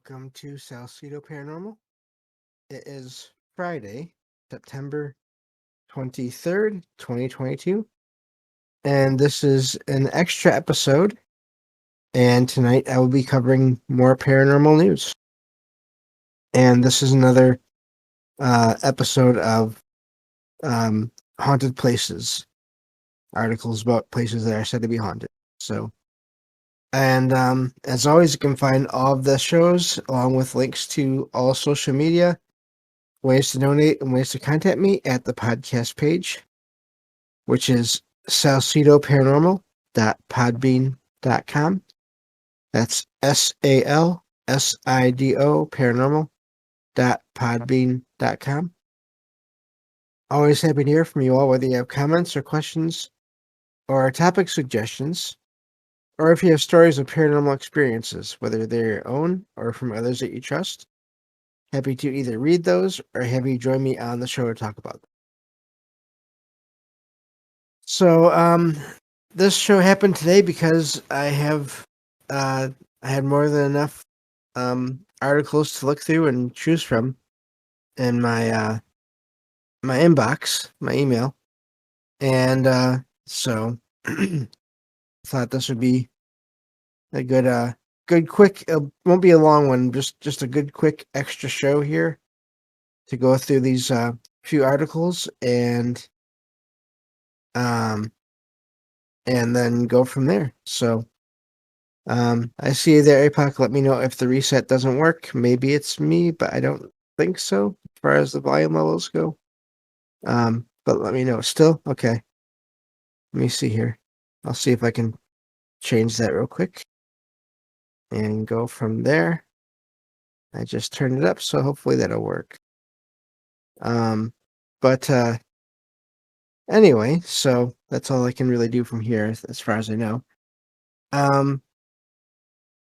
welcome to Salcedo Paranormal. It is Friday, September 23rd, 2022, and this is an extra episode. And tonight I will be covering more paranormal news. And this is another episode of haunted places, articles about places that are said to be haunted. And as always, you can find all of the shows along with links to all social media, ways to donate, and ways to contact me at the podcast page, which is salsidoparanormal.podbean.com. That's SALSIDO paranormal.podbean.com. Always happy to hear from you all, whether you have comments or questions or topic suggestions, or if you have stories of paranormal experiences, whether they're your own or from others that you trust. Happy to either read those or have you join me on the show to talk about them. So, this show happened today because I had more than enough articles to look through and choose from in my inbox, my email, and so thought this would be a good quick. It won't be a long one, just a good quick extra show here to go through these few articles um and then go from there. So I see you there, APOC. Let me know if the reset doesn't work. Maybe it's me, but I don't think so as far as the volume levels go. But let me know. Still? Okay. Let me see here. I'll see if I can change that real quick and go from there. I just turned it up, so hopefully that'll work. But anyway, so that's all I can really do from here as far as I know.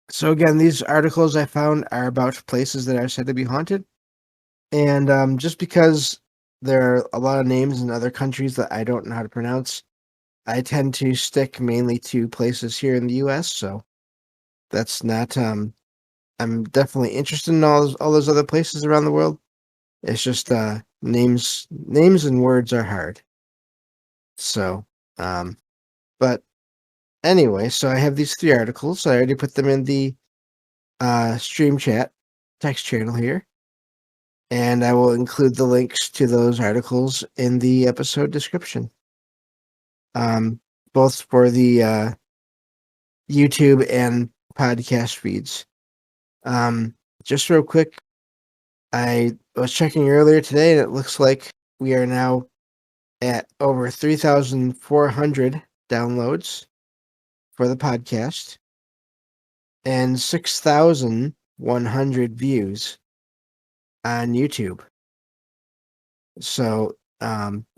So again, these articles I found are about places that are said to be haunted. And just because there are a lot of names in other countries that I don't know how to pronounce, I tend to stick mainly to places here in the US. So that's not I'm definitely interested in all those other places around the world. It's just names and words are hard. So but anyway, so I have these three articles. I already put them in the stream chat text channel here. And I will include the links to those articles in the episode description. Both for the YouTube and podcast feeds. Just real quick, I was checking earlier today, and it looks like we are now at over 3,400 downloads for the podcast and 6,100 views on YouTube. So,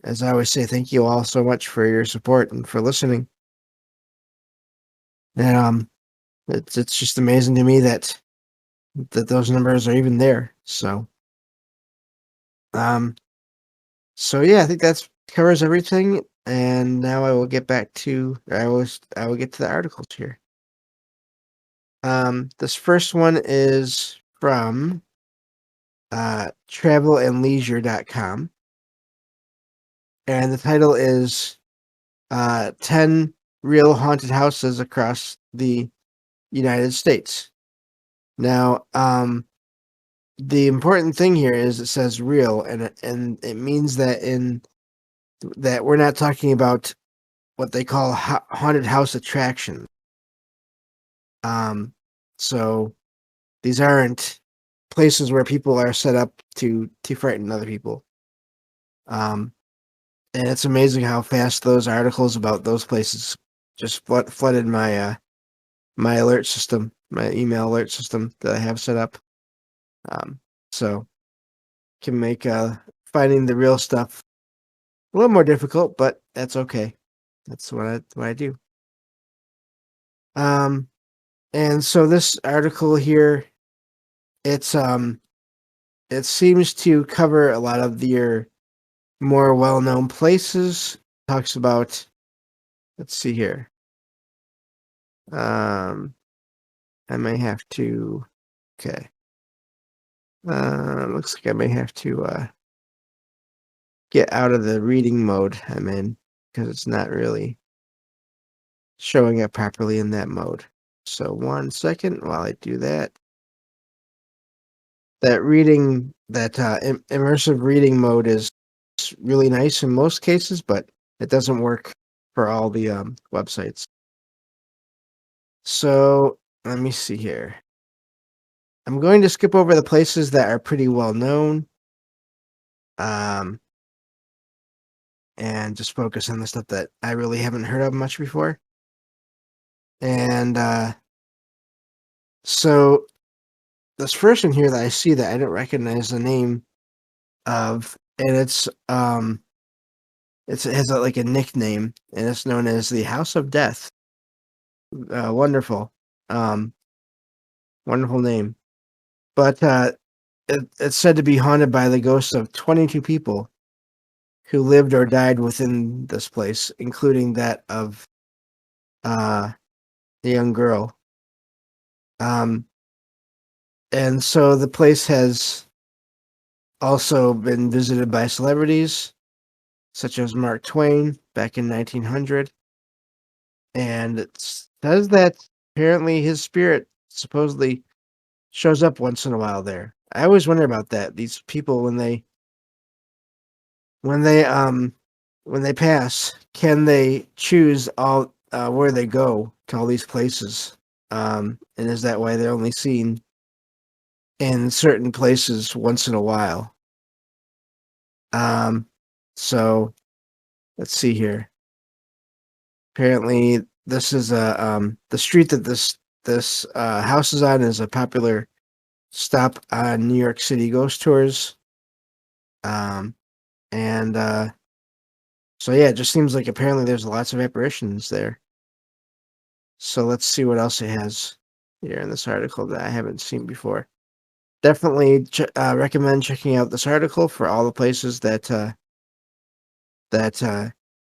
as I always say, thank you all so much for your support and for listening. And it's just amazing to me that those numbers are even there. So, so yeah, I think that's covers everything. And now I will get back to I will get to the articles here. This first one is from travelandleisure.com. And the title is 10 real haunted houses across the United States. Now, the important thing here is it says real, and it means that that we're not talking about what they call haunted house attraction. So these aren't places where people are set up to frighten other people. And it's amazing how fast those articles about those places just flooded my my alert system, my email alert system that I have set up. So can make finding the real stuff a little more difficult, but that's okay. That's what I do. And so this article here, it seems to cover a lot of your more well-known places. Talks about, let's see here. I may have to, okay. Looks like I may have to get out of the reading mode I'm in because it's not really showing up properly in that mode. So 1 second while I do that. That immersive reading mode is really nice in most cases, but it doesn't work for all the websites. So let me see here. I'm going to skip over the places that are pretty well known, um, and just focus on the stuff that I really haven't heard of much before. And so this first one here that I see that I don't recognize the name of, and it has like a nickname, and it's known as the House of Death. Wonderful, um, wonderful name. But it's said to be haunted by the ghosts of 22 people who lived or died within this place, including that of uh, the young girl. Um, and so the place has also been visited by celebrities such as Mark Twain back in 1900, and it says that apparently his spirit supposedly shows up once in a while there. I always wonder about that. These people when they um when they pass, can they choose all where they go to all these places? And is that why they're only seen in certain places once in a while? Um, so let's see here. Apparently, this is a the street that this house is on is a popular stop on New York City ghost tours. Um, and so yeah, it just seems like apparently there's lots of apparitions there. So let's see what else it has here in this article that I haven't seen before. Definitely recommend checking out this article for all the places that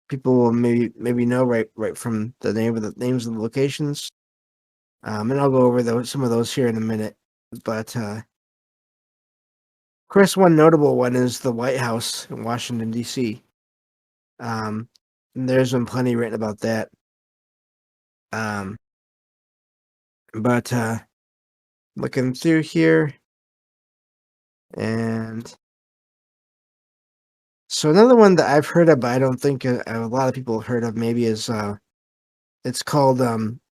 people will maybe know right from the names of the locations. And I'll go over some of those here in a minute. But of course, one notable one is the White House in Washington D.C. And there's been plenty written about that. Um, but looking through here, and so another one that I've heard of, but I don't think a lot of people have heard of, maybe is it's called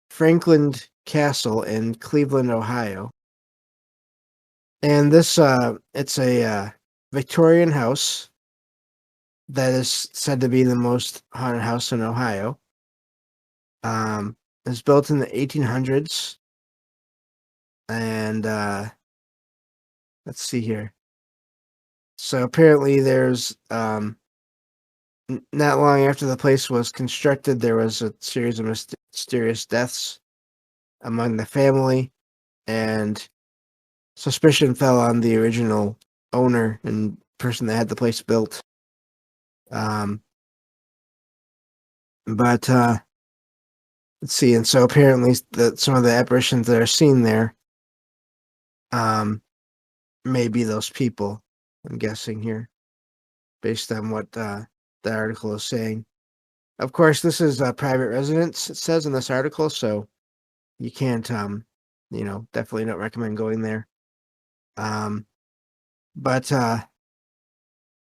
Franklin Castle in Cleveland, Ohio. And this it's a Victorian house that is said to be the most haunted house in Ohio. It was built in the 1800s, and let's see here. So apparently, there's not long after the place was constructed, there was a series of mysterious deaths among the family, and suspicion fell on the original owner and person that had the place built. Um, but let's see, and so apparently some of the apparitions that are seen there um, may be those people. I'm guessing here, based on what the article is saying. Of course, this is a private residence. It says in this article, so you can't, definitely don't recommend going there. But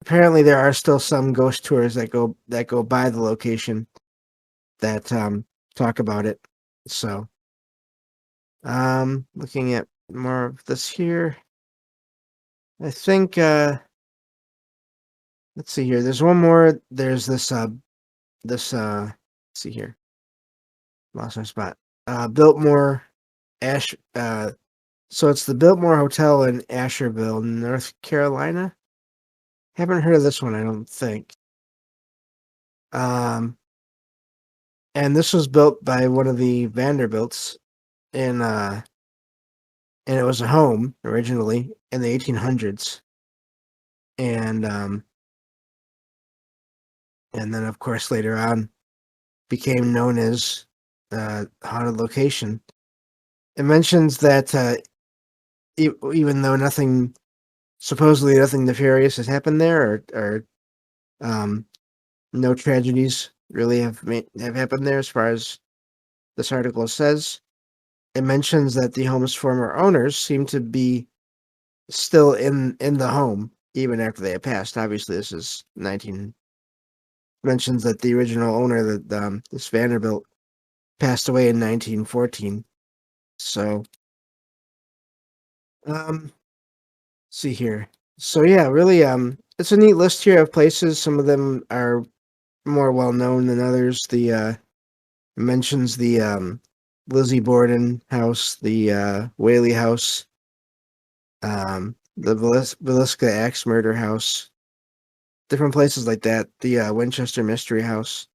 apparently, there are still some ghost tours that go by the location that talk about it. So, looking at more of this here, I think let's see here. There's one more. There's this. Let's see here. Lost my spot. Biltmore Ash. So it's the Biltmore Hotel in Asherville, North Carolina. Haven't heard of this one, I don't think. Um, and this was built by one of the Vanderbilts in and it was a home originally in the 1800s, and and then of course later on became known as haunted location. It mentions that even though nothing supposedly nothing nefarious has happened there, or um, no tragedies really have happened there, as far as this article says. It mentions that the home's former owners seem to be still in the home even after they have passed. Obviously, this is 19 mentions that the original owner, that this Vanderbilt, passed away in 1914. So, um, see here. So yeah, really, it's a neat list here of places. Some of them are more well known than others. The it mentions the Lizzie Borden house, the Whaley house, the Villisca axe murder house, different places like that. The Winchester Mystery House.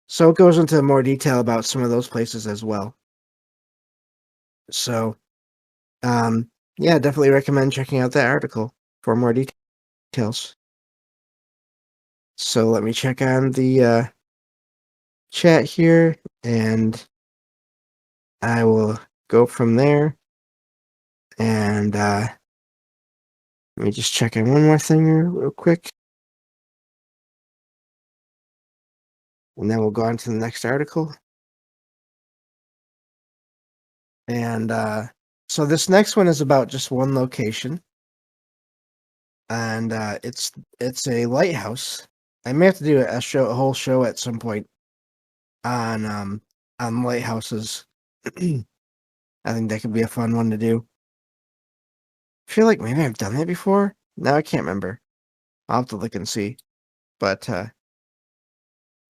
So it goes into more detail about some of those places as well. So, um, yeah, definitely recommend checking out that article for more details. So let me check on the chat here, and I will go from there. And let me just check in one more thing here real quick, and then we'll go on to the next article. And so this next one is about just one location, and it's a lighthouse. I may have to do a whole show at some point on lighthouses. I think that could be a fun one to do. I feel like maybe I've done that before. No, I can't remember. I'll have to look and see. But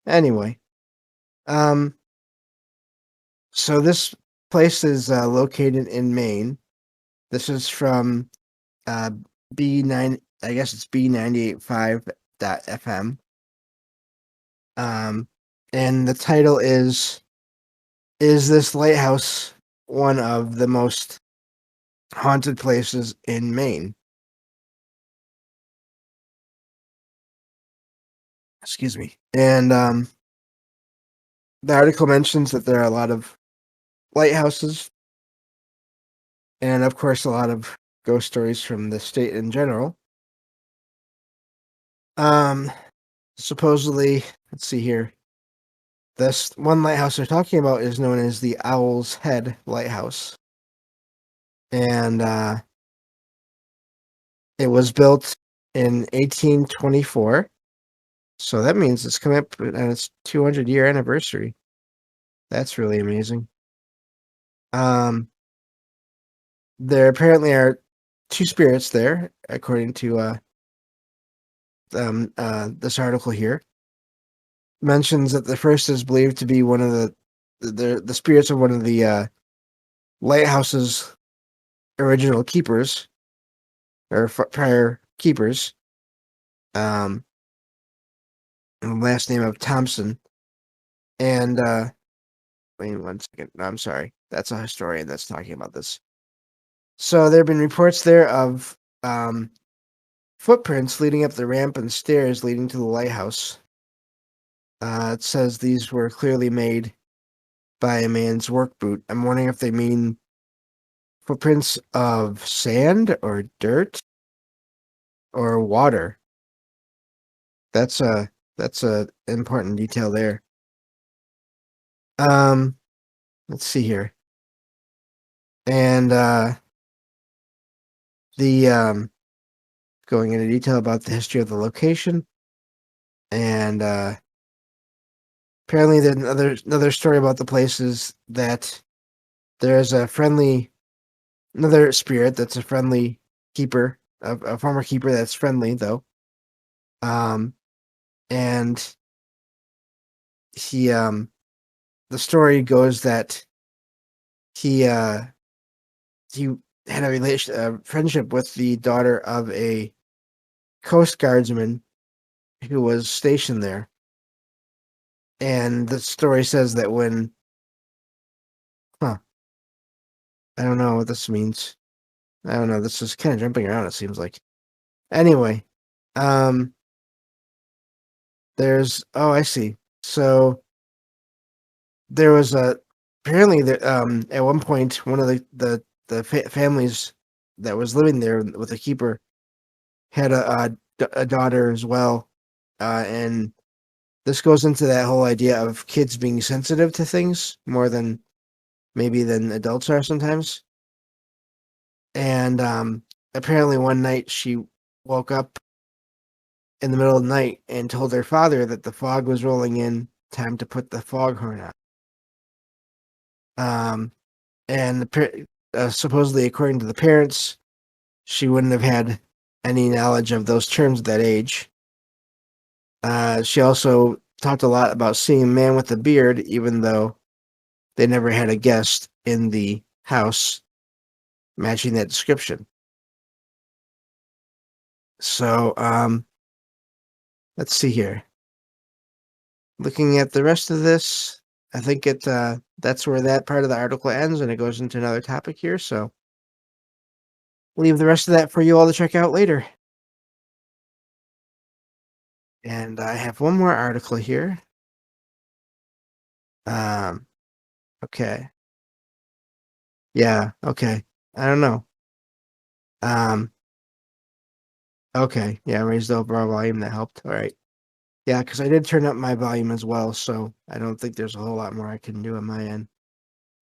anyway, um, so this place is located in Maine. This is from uh, B9. I guess it's B98.5.FM. And the title is this lighthouse one of the most haunted places in Maine? Excuse me. And the article mentions that there are a lot of lighthouses, and of course, a lot of ghost stories from the state in general. Um, supposedly, let's see here. This one lighthouse they're talking about is known as the Owl's Head Lighthouse, and it was built in 1824. So that means it's coming up on its 200-year anniversary. That's really amazing. Um, there apparently are two spirits there, according to this article here. Mentions that the first is believed to be one of the spirits of one of the lighthouse's original keepers, or prior keepers. And the last name of Thompson. And wait 1 second. No, I'm sorry. That's a historian that's talking about this. So there have been reports there of footprints leading up the ramp and stairs leading to the lighthouse. It says these were clearly made by a man's work boot. I'm wondering if they mean footprints of sand or dirt or water. That's a important detail there. Let's see here. And the going into detail about the history of the location, and apparently there's another story about the place is that there's another spirit that's a friendly keeper, a former keeper that's friendly though. And the story goes that he he had a friendship with the daughter of a Coast Guardsman who was stationed there. And the story says that huh, I don't know what this means. I don't know. This is kind of jumping around, it seems like. Anyway, um, I see. So there was apparently at one point one of the families that was living there with a keeper had a daughter as well, and this goes into that whole idea of kids being sensitive to things more than maybe than adults are sometimes. And apparently, one night she woke up in the middle of the night and told her father that the fog was rolling in. Time to put the foghorn out. Um, and supposedly, according to the parents, she wouldn't have had any knowledge of those terms at that age. She also talked a lot about seeing a man with a beard, even though they never had a guest in the house matching that description. So, let's see here. Looking at the rest of this, I think that's where that part of the article ends, and it goes into another topic here. So, leave the rest of that for you all to check out later. And I have one more article here. Um, okay. Yeah, okay. I don't know. Um, okay. Yeah, raise the overall volume. That helped. All right. Yeah, because I did turn up my volume as well, so I don't think there's a whole lot more I can do on my end.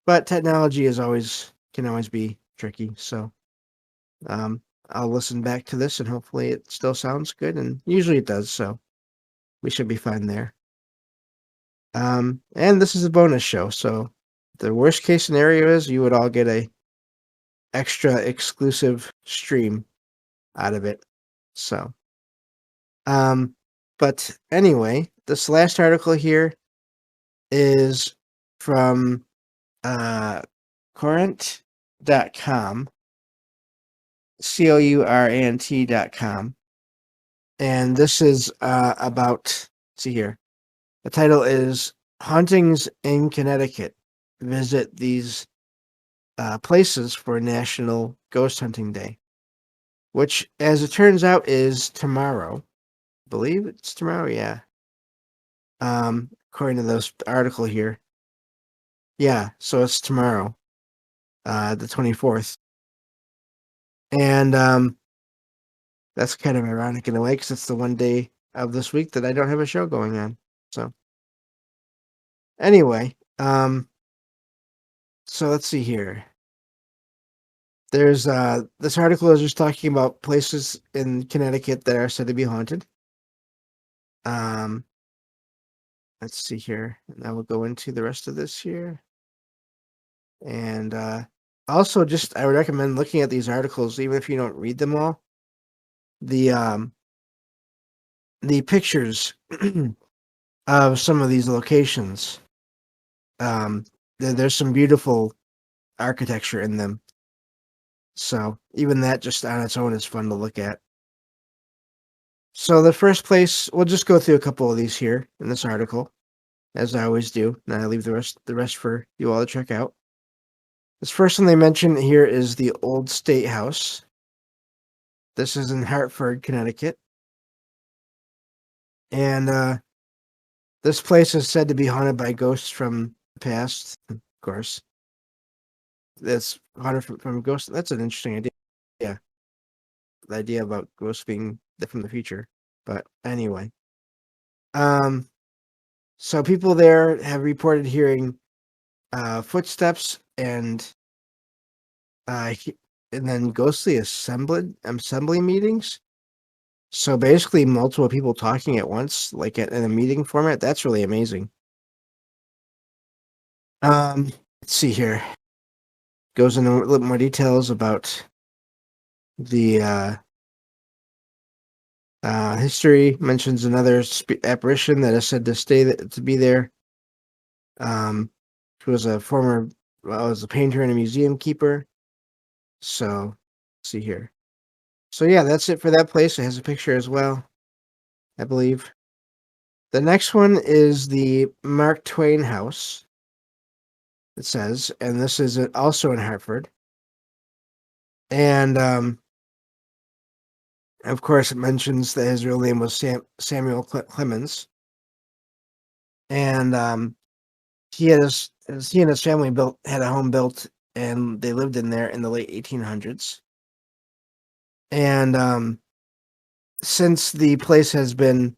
But technology can always be tricky. So I'll listen back to this and hopefully it still sounds good. And usually it does. So we should be fine there. And this is a bonus show. So the worst case scenario is you would all get a extra exclusive stream out of it. So, um, but anyway, this last article here is from Courant.com, Courant.com. And this is about, let's see here. The title is Hauntings in Connecticut. Visit these places for National Ghost Hunting Day, which, as it turns out, is tomorrow. I believe it's tomorrow, yeah. According to this article here. Yeah, so it's tomorrow, the 24th. And that's kind of ironic in a way because it's the one day of this week that I don't have a show going on. So anyway, so let's see here. There's this article is just talking about places in Connecticut that are said to be haunted. Um, let's see here, and I will go into the rest of this here. And also, just I would recommend looking at these articles, even if you don't read them all. The pictures of some of these locations. There's some beautiful architecture in them. So even that just on its own is fun to look at. So the first place, we'll just go through a couple of these here in this article, as I always do. And I leave the rest for you all to check out. This first one they mention here is the Old State House. This is in Hartford, Connecticut. And this place is said to be haunted by ghosts from the past, of course. That's haunted from ghosts. That's an interesting idea. Yeah. The idea about ghosts being from the future. But anyway. So people there have reported hearing footsteps and then ghostly assembly meetings. So basically, multiple people talking at once, like in a meeting format. That's really amazing. Let's see here. Goes into a little more details about the history. Mentions another apparition that is said to be there. Who was a former, was a painter and a museum keeper. So, let's see here. So yeah, that's it for that place. It has a picture as well, I believe. The next one is the Mark Twain House, it says, and this is also in Hartford. And of course, it mentions that his real name was Samuel Clemens. And he and his family had a home built, and they lived in there in the late 1800s. And since the place has been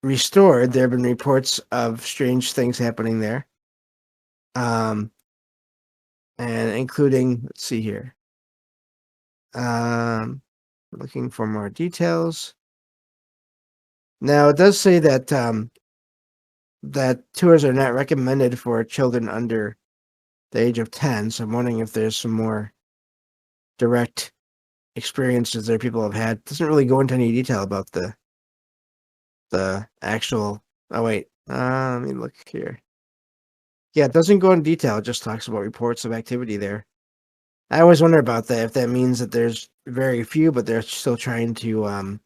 restored, there have been reports of strange things happening there. Um, and including, let's see here. Um, looking for more details. Now it does say that that tours are not recommended for children under the age of 10. So I'm wondering if there's some more direct experiences that people have had. It doesn't really go into any detail about the actual. Oh wait, let me look here. Yeah, it doesn't go in detail. It just talks about reports of activity there. I always wonder about that. If that means that there's very few, but they're still trying to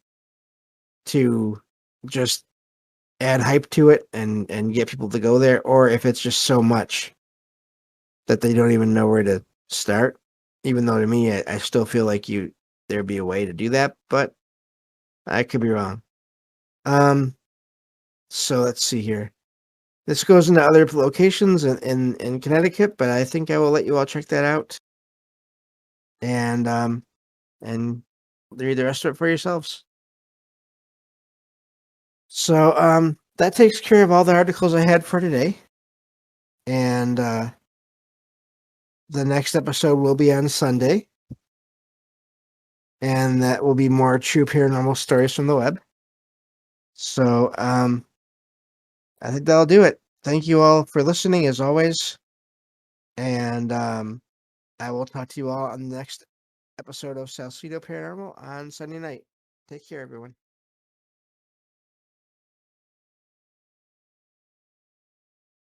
just add hype to it and get people to go there, or if it's just so much that they don't even know where to start. Even though to me, I still feel like there'd be a way to do that, but I could be wrong. Um, so let's see here. This goes into other locations in Connecticut, but I think I will let you all check that out and read the rest of it for yourselves. So that takes care of all the articles I had for today, and the next episode will be on Sunday, and that will be more true paranormal stories from the web. So I think that'll do it. Thank you all for listening as always, and I will talk to you all on the next episode of Salcedo Paranormal on Sunday night. Take care, everyone.